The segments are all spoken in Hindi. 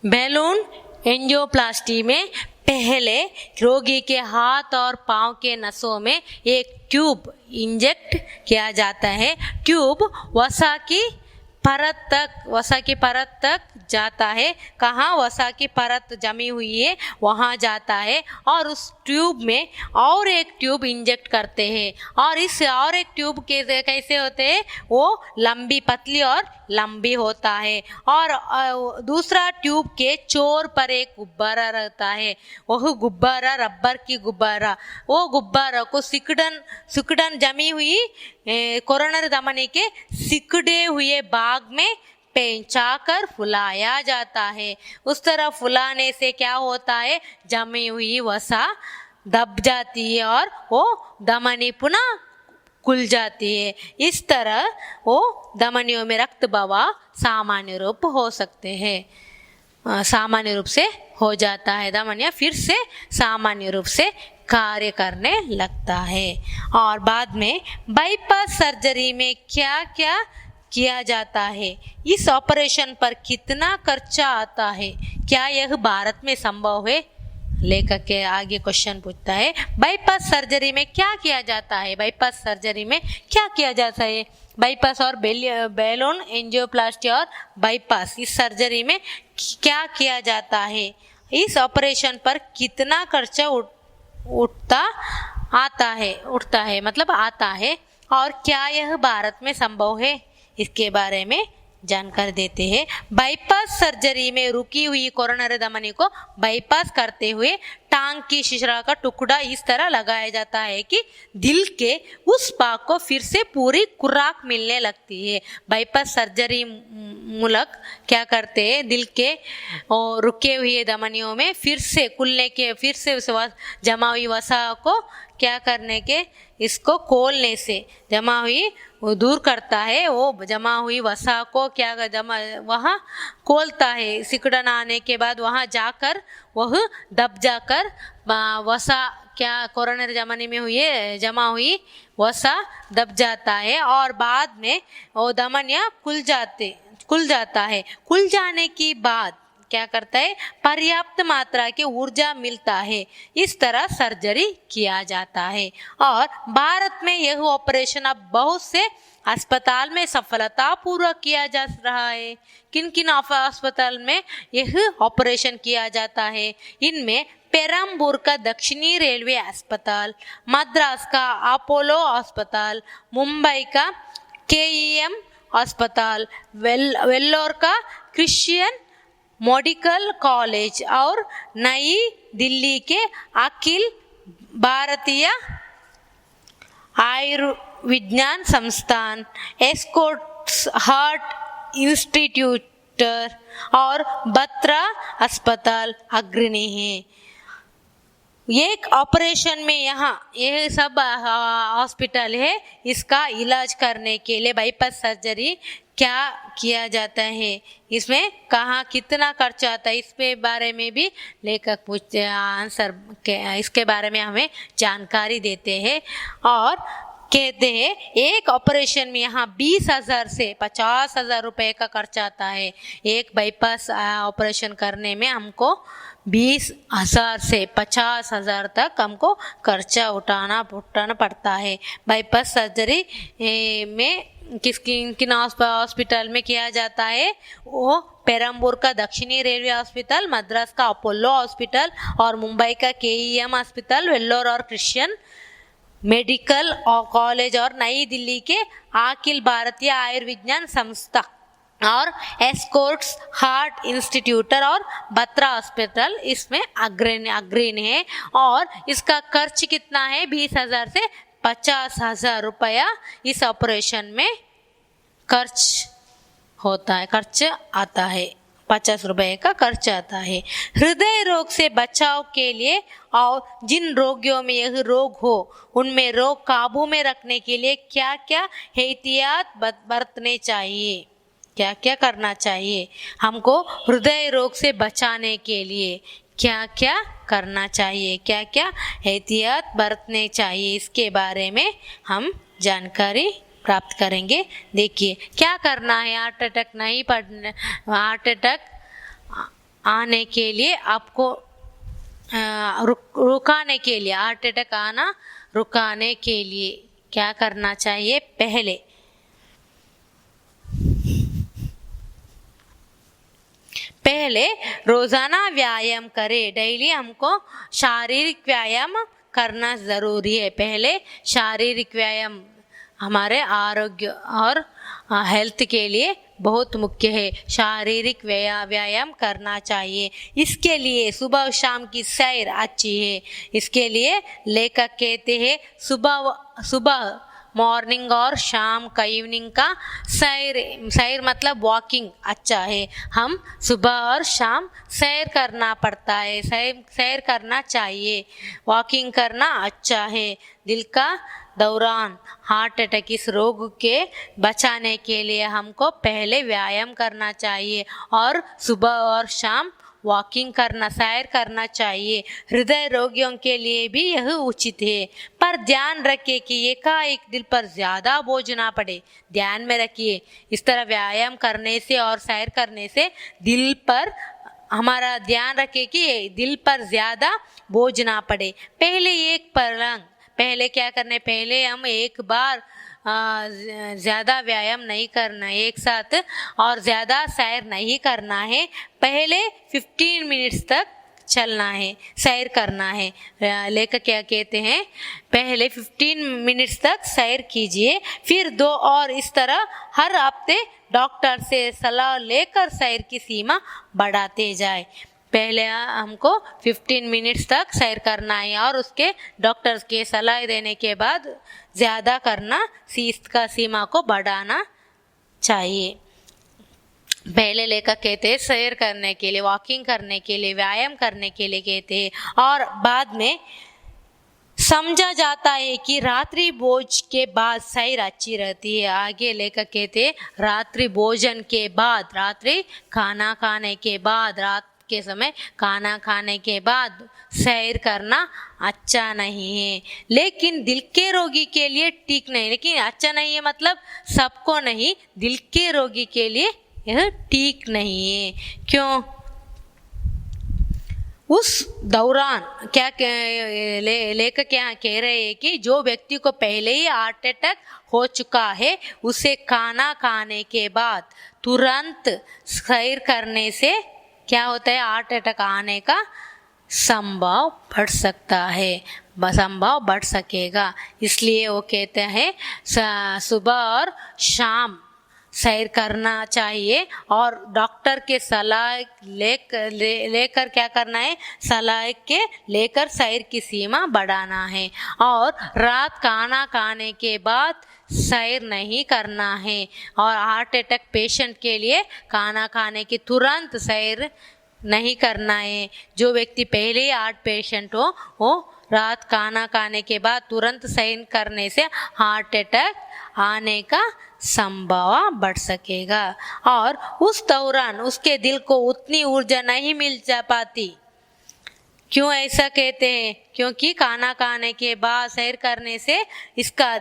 बैलून एंजियोप्लास्टी में पहले रोगी के हाथ और पांव के नसों में एक ट्यूब इंजेक्ट किया जाता है। ट्यूब वसा की परत तक जाता है। कहाँ वसा की परत जमी हुई है वहाँ जाता है और उस ट्यूब में और एक ट्यूब इंजेक्ट करते हैं। और इस और एक ट्यूब के कैसे होते हैं, वो लंबी पतली और लंबी होता है। और दूसरा ट्यूब के चोर पर एक गुब्बारा रहता है। वह गुब्बारा रबर की गुब्बारा, वो गुब्बारा को सिकुड़न जमी हुई कोरोनरी धमनी के सिकुड़े हुए भाग में पेंचाकर फुलाया जाता है। उस तरह फुलाने से क्या होता है, जमी हुई वसा दब जाती है और वो धमनी पुनः खुल जाती है। इस तरह वो धमनियों में रक्त बहाव सामान्य रूप हो सकते हैं, सामान्य रूप से हो जाता है। धमनियाँ फिर से सामान्य रूप से कार्य करने लगता है। और बाद में बाईपास सर्जरी में क्या क्या किया जाता है, इस ऑपरेशन पर कितना खर्चा आता है, क्या यह भारत में संभव है। लेखक के आगे क्वेश्चन पूछता है, बाईपास सर्जरी में क्या किया जाता है। बाईपास सर्जरी में क्या किया जाता है। बाईपास और बैलून एंजियोप्लास्टी और बाईपास, इस सर्जरी में क्या किया जाता है, इस ऑपरेशन पर कितना खर्चा उठता है मतलब आता है, और क्या यह भारत में संभव है, इसके बारे में जानकारी देते हैं। बाईपास सर्जरी में रुकी हुई कोरोनरी धमनी को बाईपास करते हुए टांग की शिरा का टुकड़ा इस तरह लगाया जाता है कि दिल के उस भाग को फिर से पूरी खुराक मिलने लगती है। बाईपास सर्जरी मूलक क्या करते हैं, दिल के रुके हुए धमनियों में फिर से जमा हुई वसा को क्या करने के, इसको खोलने से जमा हुई वो दूर करता है। वो जमा हुई वसा को क्या वहाँ खोलता है। सिकुड़न आने के बाद वहाँ जाकर वह दब जाकर वसा क्या कोरोनरी धमनी में जमा हुई वसा दब जाता है और बाद में वो धमनियाँ खुल जाता है। खुल जाने की बाद क्या करता है, पर्याप्त मात्रा की ऊर्जा मिलता है। इस तरह सर्जरी किया जाता है। और भारत में यह ऑपरेशन अब बहुत से अस्पताल में सफलतापूर्वक किया जा रहा है। किन किन अस्पताल में यह ऑपरेशन किया जाता है, इनमें पेरम्बूर का दक्षिणी रेलवे अस्पताल, मद्रास का अपोलो अस्पताल, मुंबई का KEM अस्पताल, वेल्लोर का क्रिश्चियन मेडिकल कॉलेज और नई दिल्ली के अखिल भारतीय आयुर्विज्ञान संस्थान, एस्कॉर्ट्स हार्ट इंस्टीट्यूट और बत्रा अस्पताल अग्रणी है। एक ऑपरेशन में यह सब हॉस्पिटल है। इसका इलाज करने के लिए बाईपास सर्जरी क्या किया जाता है, इसमें कहाँ कितना खर्च आता है, इसके बारे में भी लेखक पूछते आंसर इसके बारे में हमें जानकारी देते हैं। और कहते हैं एक ऑपरेशन में यहाँ 20,000 से 50,000 रुपए का खर्च आता है। एक बाईपास ऑपरेशन करने में हमको 20,000 से 50,000 तक हमको खर्चा उठाना पड़ता है। बाईपास सर्जरी में किन हॉस्पिटल में किया जाता है, वो पेरम्बूर का दक्षिणी रेलवे अस्पताल, मद्रास का अपोलो हॉस्पिटल और मुंबई का KEM अस्पताल, वेल्लोर और क्रिश्चियन मेडिकल कॉलेज और नई दिल्ली के अखिल भारतीय आयुर्विज्ञान संस्था और एस्कॉर्ट्स हार्ट इंस्टीट्यूट और बत्रा हॉस्पिटल इसमें अग्रणी है। और इसका खर्च कितना है, 20,000 से 50,000 रुपया इस ऑपरेशन में खर्च आता है। 50 रुपए का खर्च आता है। हृदय रोग से बचाव के लिए और जिन रोगियों में यह रोग हो उनमें रोग काबू में रखने के लिए क्या क्या एहतियात बरतने चाहिए, क्या क्या करना चाहिए, हमको हृदय रोग से बचाने के लिए क्या क्या करना चाहिए, क्या क्या एहतियात बरतने चाहिए, इसके बारे में हम जानकारी प्राप्त करेंगे। देखिए क्या करना है, हार्ट अटैक आने के लिए आपको रुकाने के लिए, हार्ट अटैक आना रुकाने के लिए क्या करना चाहिए? पहले रोजाना व्यायाम करें। डेली हमको शारीरिक व्यायाम करना जरूरी है। पहले शारीरिक व्यायाम हमारे आरोग्य और हेल्थ के लिए बहुत मुख्य है। शारीरिक व्यायाम करना चाहिए। इसके लिए सुबह शाम की सैर अच्छी है। इसके लिए लेखक कहते हैं सुबह मॉर्निंग और शाम का, इवनिंग का सैर मतलब वॉकिंग अच्छा है। हम सुबह और शाम सैर करना पड़ता है, सैर करना चाहिए। वॉकिंग करना अच्छा है। दिल का दौरान, हार्ट अटैक इस रोग के बचाने के लिए हमको पहले व्यायाम करना चाहिए और सुबह और शाम वॉकिंग करना, सैर करना चाहिए। हृदय रोगियों के लिए भी यह उचित है, पर ध्यान रखिए कि एकाएक दिल पर ज्यादा बोझ ना पड़े। ध्यान में रखिए, इस तरह व्यायाम करने से और सैर करने से दिल पर हमारा ध्यान रखिए कि दिल पर ज्यादा बोझ ना पड़े। पहले क्या करना है? पहले हम एक बार ज्यादा व्यायाम नहीं करना है एक साथ और ज्यादा सैर नहीं करना है। पहले 15 मिनट्स तक चलना है, सैर करना है। लेखक क्या कहते हैं? पहले 15 मिनट्स तक सैर कीजिए, फिर 2 और इस तरह हर हफ्ते डॉक्टर से सलाह लेकर सैर की सीमा बढ़ाते जाए। पहले हमको 15 मिनट्स तक सैर करना है और उसके डॉक्टर्स के सलाह देने के बाद ज़्यादा करना, इसका सीमा को बढ़ाना चाहिए। पहले लेकर कहते हैं सैर करने के लिए, वॉकिंग करने के लिए, व्यायाम करने के लिए कहते हैं, और बाद में समझा जाता है कि रात्रि भोज के बाद सैर अच्छी रहती है। आगे लेकर कहते हैं रात्रि भोजन के बाद, रात्रि खाना खाने के बाद, रात के समय खाना खाने के बाद सैर करना अच्छा नहीं है। लेकिन दिल के रोगी के लिए ठीक नहीं, लेकिन अच्छा नहीं है मतलब सबको नहीं, दिल के रोगी के लिए यह ठीक नहीं है। क्यों? उस दौरान क्या लेखक क्या कह रहे हैं कि जो व्यक्ति को पहले ही हार्ट अटैक हो चुका है उसे खाना खाने के बाद तुरंत सैर करने से क्या होता है? हार्ट अटैक आने का संभव बढ़ सकता है, संभव बढ़ सकेगा। इसलिए वो कहते हैं सुबह और शाम सैर करना चाहिए और डॉक्टर के सलाह लेकर क्या करना है? सलाह के लेकर सैर की सीमा बढ़ाना है। और रात खाना खाने के बाद सैर नहीं करना है। और हार्ट अटैक पेशेंट के लिए खाना खाने की तुरंत सैर नहीं करना है। जो व्यक्ति पहले ही हार्ट पेशेंट हो वो रात खाना खाने के बाद तुरंत सैर करने से हार्ट अटैक आने का संभव बढ़ सकेगा और उस दौरान उसके दिल को उतनी ऊर्जा नहीं मिल जा पाती। क्यों ऐसा कहते हैं? क्योंकि खाना खाने के बाद सैर करने से इसका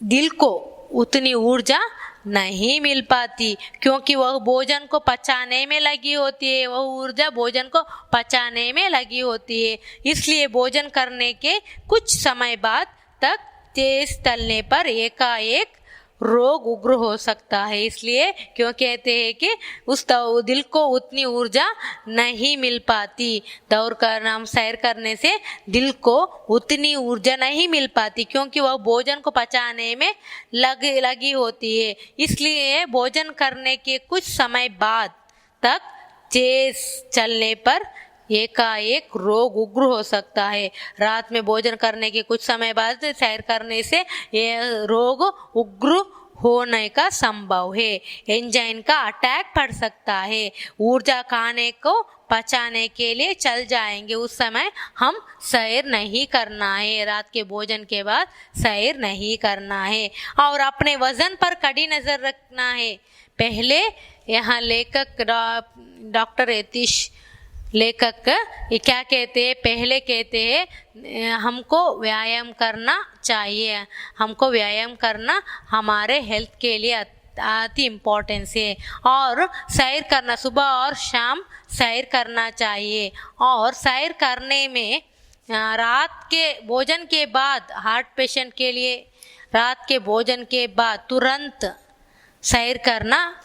दिल को उतनी ऊर्जा नहीं मिल पाती, क्योंकि वह भोजन को पचाने में लगी होती है, वह ऊर्जा भोजन को पचाने में लगी होती है। इसलिए भोजन करने के कुछ समय बाद तक तेज तलने पर एकाएक रोग उग्र हो सकता है। इसलिए क्यों कहते हैं कि उस दिल को उतनी ऊर्जा नहीं मिल पाती। दौड़ करना, सैर करने से दिल को उतनी ऊर्जा नहीं मिल पाती, क्योंकि वह भोजन को पचाने में लगी होती है। इसलिए भोजन करने के कुछ समय बाद तक तेज चलने पर एकाएक रोग उग्र हो सकता है। रात में भोजन करने के कुछ समय बाद सैर करने से यह रोग उग्र होने का संभव है। एंजाइन का अटैक पड़ सकता है। ऊर्जा खाने को पचाने के लिए चल जाएंगे, उस समय हम सैर नहीं करना है। रात के भोजन के बाद सैर नहीं करना है और अपने वजन पर कड़ी नजर रखना है। पहले यहाँ लेखक डॉक्टर यतीश लेखक ये क्या कहते हैं? पहले कहते हैं हमको व्यायाम करना चाहिए, हमको व्यायाम करना हमारे हेल्थ के लिए अति इम्पोर्टेंस है। और सैर करना, सुबह और शाम सैर करना चाहिए। और सैर करने में रात के भोजन के बाद, हार्ट पेशेंट के लिए रात के भोजन के बाद तुरंत सैर करना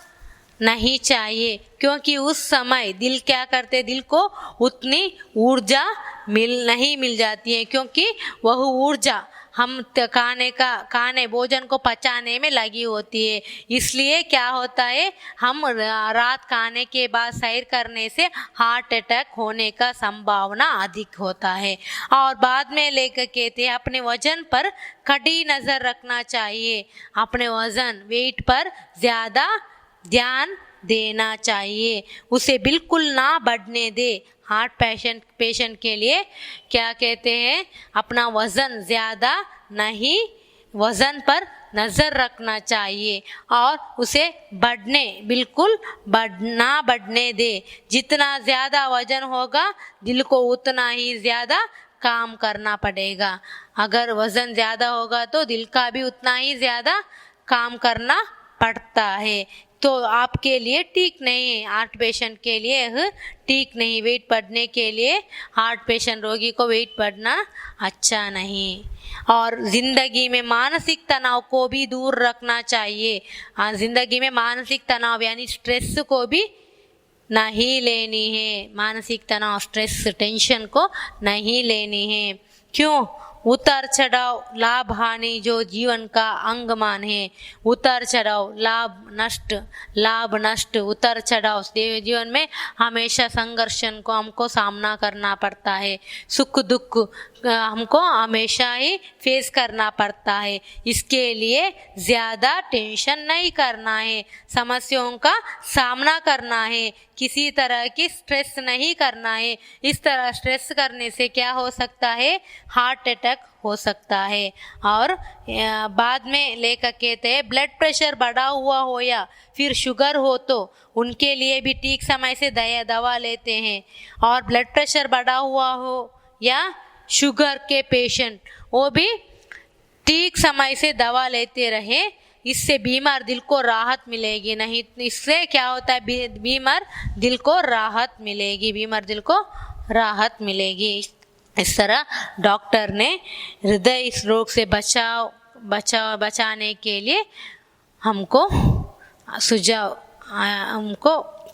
नहीं चाहिए, क्योंकि उस समय दिल क्या करते, दिल को उतनी ऊर्जा नहीं मिल जाती है, क्योंकि वह ऊर्जा हम खाने भोजन को पचाने में लगी होती है। इसलिए क्या होता है, हम रात खाने के बाद सैर करने से हार्ट अटैक होने का संभावना अधिक होता है। और बाद में लेकर कहते हैं अपने वजन पर कड़ी नज़र रखना चाहिए। अपने वजन वेट पर ज़्यादा ध्यान देना चाहिए, उसे बिल्कुल ना बढ़ने दे। हार्ट पेशेंट के लिए क्या कहते हैं, अपना वज़न ज़्यादा नहीं, वज़न पर नज़र रखना चाहिए और उसे बिल्कुल ना बढ़ने दे। जितना ज़्यादा वज़न होगा दिल को उतना ही ज़्यादा काम करना पड़ेगा। अगर वज़न ज़्यादा होगा तो दिल का भी उतना ही ज़्यादा काम करना पड़ता है, तो आपके लिए ठीक नहीं है। हार्ट पेशेंट के लिए यह ठीक नहीं। वेट बढ़ने के लिए हार्ट पेशेंट रोगी को वेट बढ़ना अच्छा नहीं। और ज़िंदगी में मानसिक तनाव को भी दूर रखना चाहिए। ज़िंदगी में मानसिक तनाव यानी स्ट्रेस को भी नहीं लेनी है। मानसिक तनाव, स्ट्रेस, टेंशन को नहीं लेनी है। क्यों? उतार चढ़ाव, लाभ हानि जो जीवन का अंगमान है। उतार चढ़ाव, लाभ नष्ट, उतार चढ़ाव जीवन में हमेशा संघर्षण को हमको सामना करना पड़ता है। सुख दुख हमको हमेशा ही फेस करना पड़ता है। इसके लिए ज़्यादा टेंशन नहीं करना है, समस्याओं का सामना करना है, किसी तरह की स्ट्रेस नहीं करना है। इस तरह स्ट्रेस करने से क्या हो सकता है, हार्ट अटैक हो सकता है। और बाद में लेकर कहते हैं ब्लड प्रेशर बढ़ा हुआ हो या फिर शुगर हो तो उनके लिए भी ठीक समय से दवा लेते हैं। और ब्लड प्रेशर बढ़ा हुआ हो या शुगर के पेशेंट वो भी ठीक समय से दवा लेते रहे, इससे बीमार दिल को राहत मिलेगी। नहीं इससे क्या होता है, बीमार दिल को राहत मिलेगी। इस तरह डॉक्टर ने हृदय रोग से बचाने के लिए हमको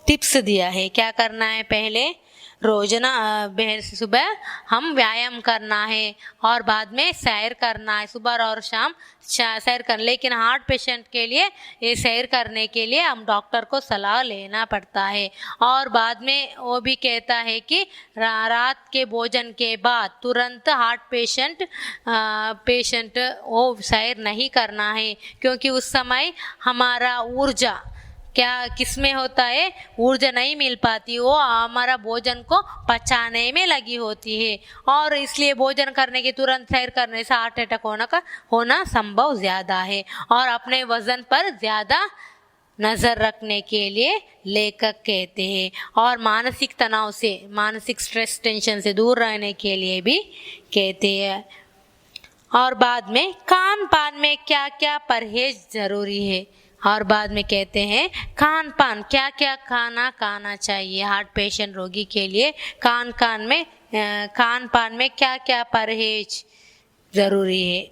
टिप्स दिया है। क्या करना है, पहले रोजाना सुबह हम व्यायाम करना है और बाद में सैर करना है, सुबह और शाम सैर करना। लेकिन हार्ट पेशेंट के लिए ये सैर करने के लिए हम डॉक्टर को सलाह लेना पड़ता है। और बाद में वो भी कहता है कि रात के भोजन के बाद तुरंत हार्ट पेशेंट वो सैर नहीं करना है, क्योंकि उस समय हमारा ऊर्जा किसमें होता है, ऊर्जा नहीं मिल पाती, वो हमारा भोजन को पचाने में लगी होती है। और इसलिए भोजन करने के तुरंत सैर करने से हार्ट अटैक होना संभव ज़्यादा है। और अपने वजन पर ज़्यादा नज़र रखने के लिए लेखक कहते हैं। और मानसिक तनाव से, मानसिक स्ट्रेस टेंशन से दूर रहने के लिए भी कहते हैं। और बाद में खान पान में क्या क्या परहेज ज़रूरी है। और बाद में कहते हैं खान पान क्या क्या खाना चाहिए हार्ट पेशेंट रोगी के लिए। खान पान में क्या क्या परहेज ज़रूरी है।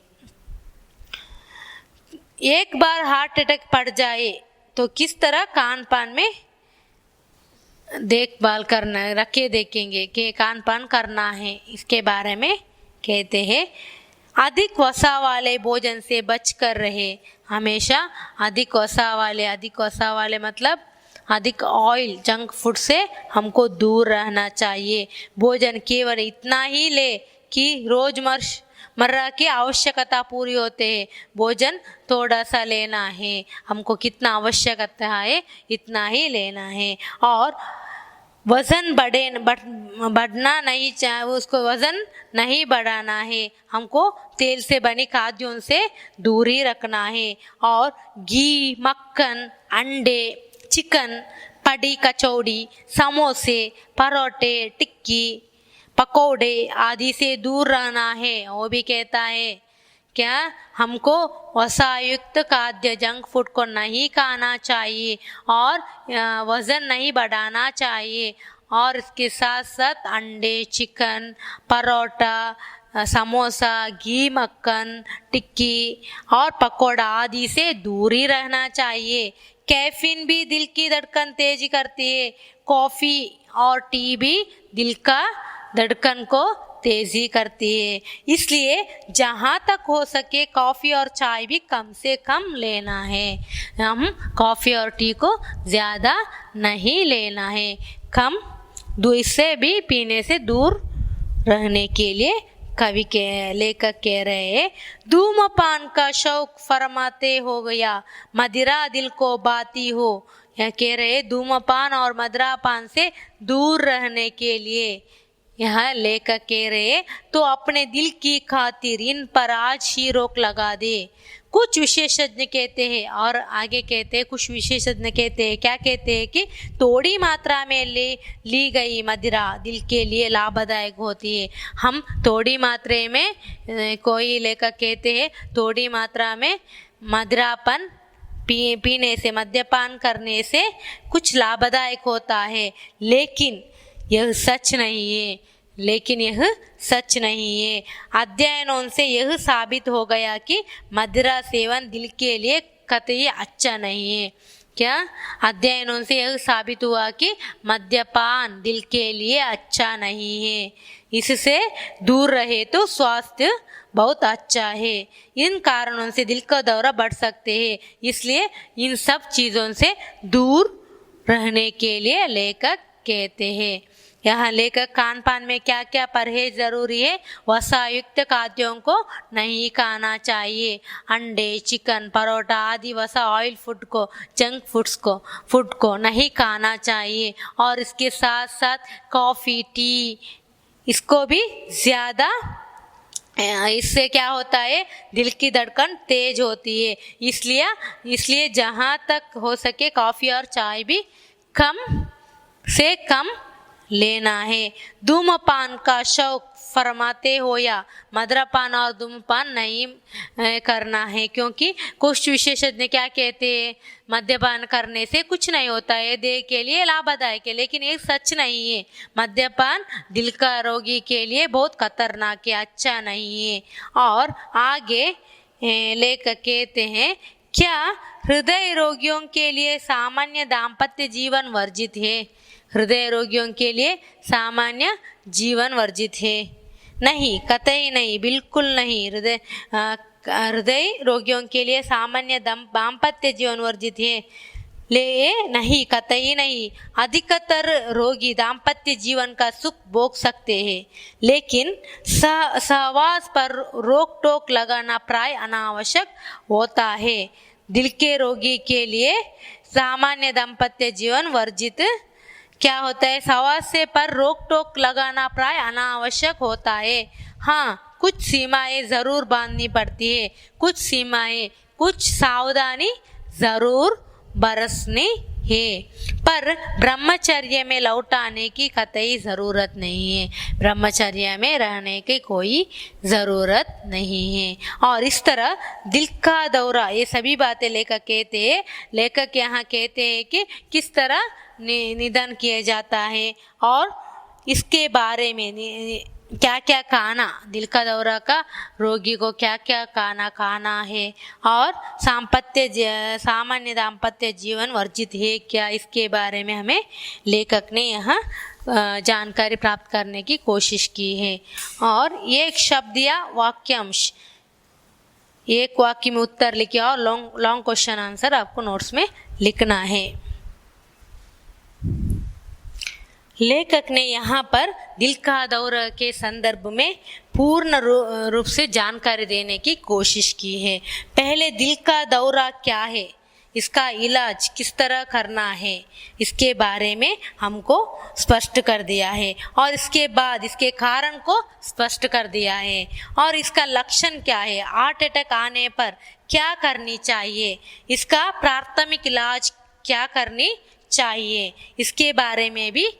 एक बार हार्ट अटैक पड़ जाए तो किस तरह खान पान में देखभाल करना है, रखे देखेंगे कि खान पान करना है। इसके बारे में कहते हैं अधिक वसा वाले भोजन से बचकर रहे। हमेशा अधिक वसा वाले मतलब अधिक ऑयल, जंक फूड से हमको दूर रहना चाहिए। भोजन केवल इतना ही ले कि रोजमर्रा की आवश्यकता पूरी होते है। भोजन थोड़ा सा लेना है, हमको कितना आवश्यकता है इतना ही लेना है। और वज़न बढ़ना नहीं चाहिए, उसको वज़न नहीं बढ़ाना है। हमको तेल से बने खाद्यों से दूरी रखना है। और घी, मक्खन, अंडे, चिकन, पड़ी कचौड़ी, समोसे, परोठे, टिक्की, पकोड़े आदि से दूर रहना है। वो भी कहता है क्या हमको वसायुक्त खाद्य जंक फूड को नहीं खाना चाहिए और वज़न नहीं बढ़ाना चाहिए। और इसके साथ साथ अंडे, चिकन, परोठा, समोसा, घी, मक्खन, टिक्की और पकौड़ा आदि से दूर ही रहना चाहिए। कैफीन भी दिल की धड़कन तेज करती है। कॉफ़ी और टी भी दिल का धड़कन को तेजी करती है। इसलिए जहाँ तक हो सके कॉफ़ी और चाय भी कम से कम लेना है। हम कॉफ़ी और टी को ज़्यादा नहीं लेना है, कम इससे भी पीने से दूर रहने के लिए कवि के लेखक कह रहे हैं, धूमपान का शौक फरमाते हो गया, मदिरा दिल को बाती हो। यह कह रहे धूमपान और मदिरापान से दूर रहने के लिए यह लेखक कह रहे तो अपने दिल की खातिर इन पर आज ही रोक लगा दे। कुछ विशेषज्ञ कहते हैं और आगे कहते हैं, कुछ विशेषज्ञ कहते हैं, क्या कहते हैं कि थोड़ी मात्रा में ली गई मदिरा दिल के लिए लाभदायक होती है। हम थोड़ी मात्रा में, कोई लेखक कहते हैं थोड़ी मात्रा में मदिरापन पीने से, मद्यपान करने से कुछ लाभदायक होता है, लेकिन यह सच नहीं है। अध्ययनों से यह साबित हो गया कि मदिरा सेवन दिल के लिए कतई अच्छा नहीं है। क्या अध्ययनों से यह साबित हुआ कि मद्यपान दिल के लिए अच्छा नहीं है। इससे दूर रहे तो स्वास्थ्य बहुत अच्छा है। इन कारणों से दिल का दौरा बढ़ सकते हैं, इसलिए इन सब चीज़ों से दूर रहने के लिए लेखक कहते हैं। यहाँ लेखक खान पान में क्या क्या परहेज जरूरी है। वसायुक्त खाद्यों को नहीं खाना चाहिए। अंडे, चिकन, परोठा आदि वसा ऑयल फूड को, जंक फूड को नहीं खाना चाहिए। और इसके साथ साथ कॉफ़ी, टी, इसको भी ज़्यादा, इससे क्या होता है, दिल की धड़कन तेज होती है। इसलिए जहाँ तक हो सके कॉफ़ी और चाय भी कम से कम लेना है। धूमपान का शौक फरमाते हो या मदिरापान और धूमपान नहीं करना है, क्योंकि कुछ विशेषज्ञ क्या कहते हैं, मद्यपान करने से कुछ नहीं होता है, देह के लिए लाभदायक है, लेकिन ये सच नहीं है। मद्यपान दिल का रोगी के लिए बहुत खतरनाक है, अच्छा नहीं है। और आगे लेखक कहते हैं, क्या हृदय रोगियों के लिए सामान्य दाम्पत्य जीवन वर्जित है? हृदय रोगियों के लिए सामान्य जीवन वर्जित है? नहीं, कतई नहीं, बिल्कुल नहीं। हृदय रोगियों के लिए सामान्य दाम्पत्य जीवन वर्जित है? नहीं, कतई नहीं। अधिकतर रोगी दाम्पत्य जीवन का सुख भोग सकते हैं, लेकिन सहवास पर रोक टोक लगाना प्राय अनावश्यक होता है। दिल के रोगी के लिए सामान्य दाम्पत्य जीवन वर्जित क्या होता है, सहवास से पर रोक टोक लगाना प्राय अनावश्यक होता है। हाँ, कुछ सीमाएं जरूर बांधनी पड़ती है, कुछ सावधानी जरूर बरसनी है, पर ब्रह्मचर्य में लौट आने की कतई ज़रूरत नहीं है। ब्रह्मचर्य में रहने की कोई ज़रूरत नहीं है। और इस तरह दिल का दौरा, ये सभी बातें लेखक यहाँ कहते हैं कि किस तरह निधन किया जाता है और इसके बारे में क्या क्या खाना, दिल का दौरा का रोगी को क्या क्या खाना है और सामान्य दाम्पत्य जीवन वर्जित है क्या, इसके बारे में हमें लेखक ने यहाँ जानकारी प्राप्त करने की कोशिश की है। और ये एक शब्द या वाक्यांश, एक वाक्य में उत्तर लिखिए और लॉन्ग क्वेश्चन आंसर आपको नोट्स में लिखना है। लेखक ने यहाँ पर दिल का दौरा के संदर्भ में पूर्ण रूप से जानकारी देने की कोशिश की है। पहले दिल का दौरा क्या है, इसका इलाज किस तरह करना है, इसके बारे में हमको स्पष्ट कर दिया है और इसके बाद इसके कारण को स्पष्ट कर दिया है और इसका लक्षण क्या है, हार्ट अटैक आने पर क्या करनी चाहिए, इसका प्राथमिक इलाज क्या करनी चाहिए, इसके बारे में भी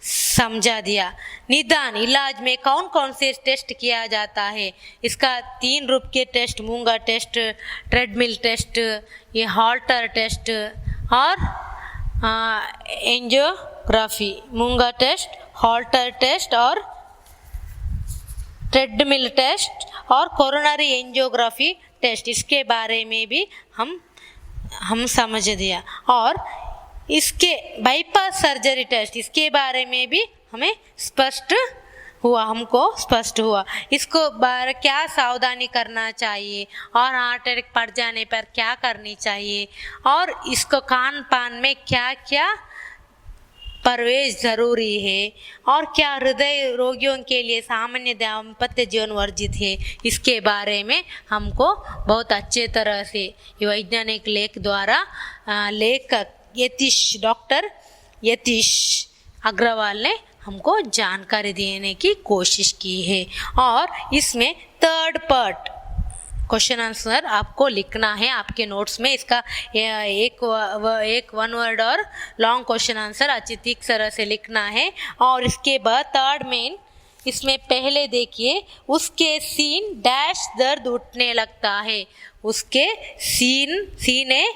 समझा दिया। निदान इलाज में कौन कौन से टेस्ट किया जाता है, इसका 3 रूप के टेस्ट, मूंगा टेस्ट, ट्रेडमिल टेस्ट, ये हॉल्टर टेस्ट और एंजियोग्राफी। मूंगा टेस्ट, हॉल्टर टेस्ट और ट्रेडमिल टेस्ट और कोरोनरी एंजियोग्राफी टेस्ट, इसके बारे में भी हम समझ दिया। और इसके बाईपास सर्जरी टेस्ट, इसके बारे में भी हमें हमको स्पष्ट हुआ। इसको बारे क्या सावधानी करना चाहिए और हार्ट अटैक पड़ जाने पर क्या करनी चाहिए, और इसको खान पान में क्या क्या परवेज जरूरी है, और क्या हृदय रोगियों के लिए सामान्य दाम्पत्य जीवन वर्जित है, इसके बारे में हमको बहुत अच्छे तरह से वैज्ञानिक लेख द्वारा लेखक डॉक्टर यतीश अग्रवाल ने हमको जानकारी देने की कोशिश की है। और इसमें 3rd पार्ट क्वेश्चन आंसर आपको लिखना है आपके नोट्स में। इसका एक 1 वर्ड और लॉन्ग क्वेश्चन आंसर अच्छी ठीक तरह से लिखना है। और इसके बाद 3rd मेन, इसमें पहले देखिए, उसके सीन डैश दर्द उठने लगता है। उसके सीने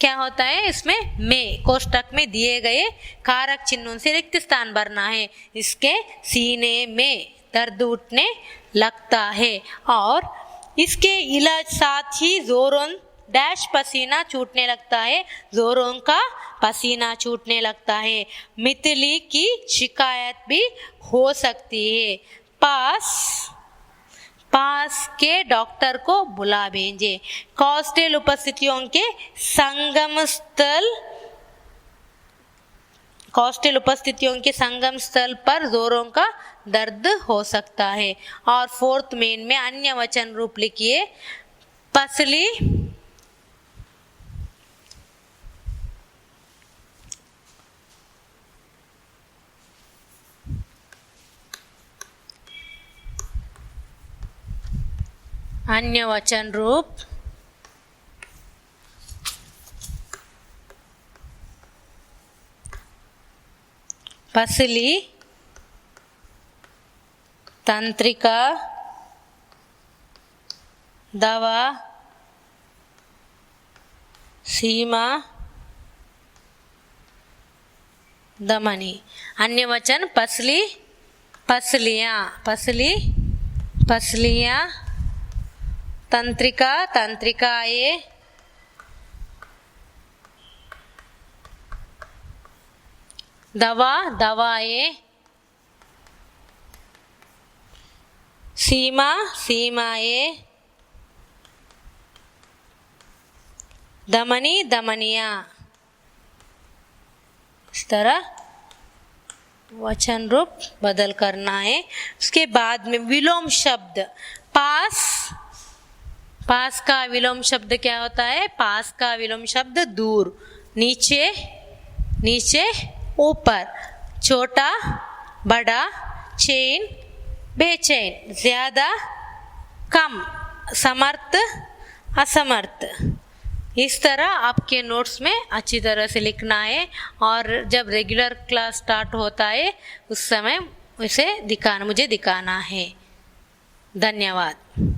क्या होता है, इसमें में कोष्टक में दिए गए कारक चिन्हों से रिक्त स्थान भरना है। इसके सीने में दर्द उठने लगता है और इसके इलाज साथ ही जोरों डैश पसीना छूटने लगता है, जोरों का पसीना छूटने लगता है। मितली की शिकायत भी हो सकती है। पास के डॉक्टर को बुला भेजें। कॉस्टल उपस्थितियों के संगम स्थल पर जोरों का दर्द हो सकता है। और 4th मेन में अन्य वचन रूप लिखिए। पसली अन्य वचन रूप पसली, तंत्रिका, दवा, सीमा, दमनी। अन्य वचन पसलियाँ, तंत्रिका, तंत्रिकाएं, दवाएं, सीमाएं, दमनियाँ। इस तरह वचन रूप बदल करना है। उसके बाद में विलोम शब्द, पास का विलोम शब्द क्या होता है? पास का विलोम शब्द दूर, नीचे ऊपर, छोटा बड़ा, चैन बेचैन, ज्यादा कम, समर्थ असमर्थ। इस तरह आपके नोट्स में अच्छी तरह से लिखना है। और जब रेगुलर क्लास स्टार्ट होता है उस समय मुझे दिखाना है। धन्यवाद।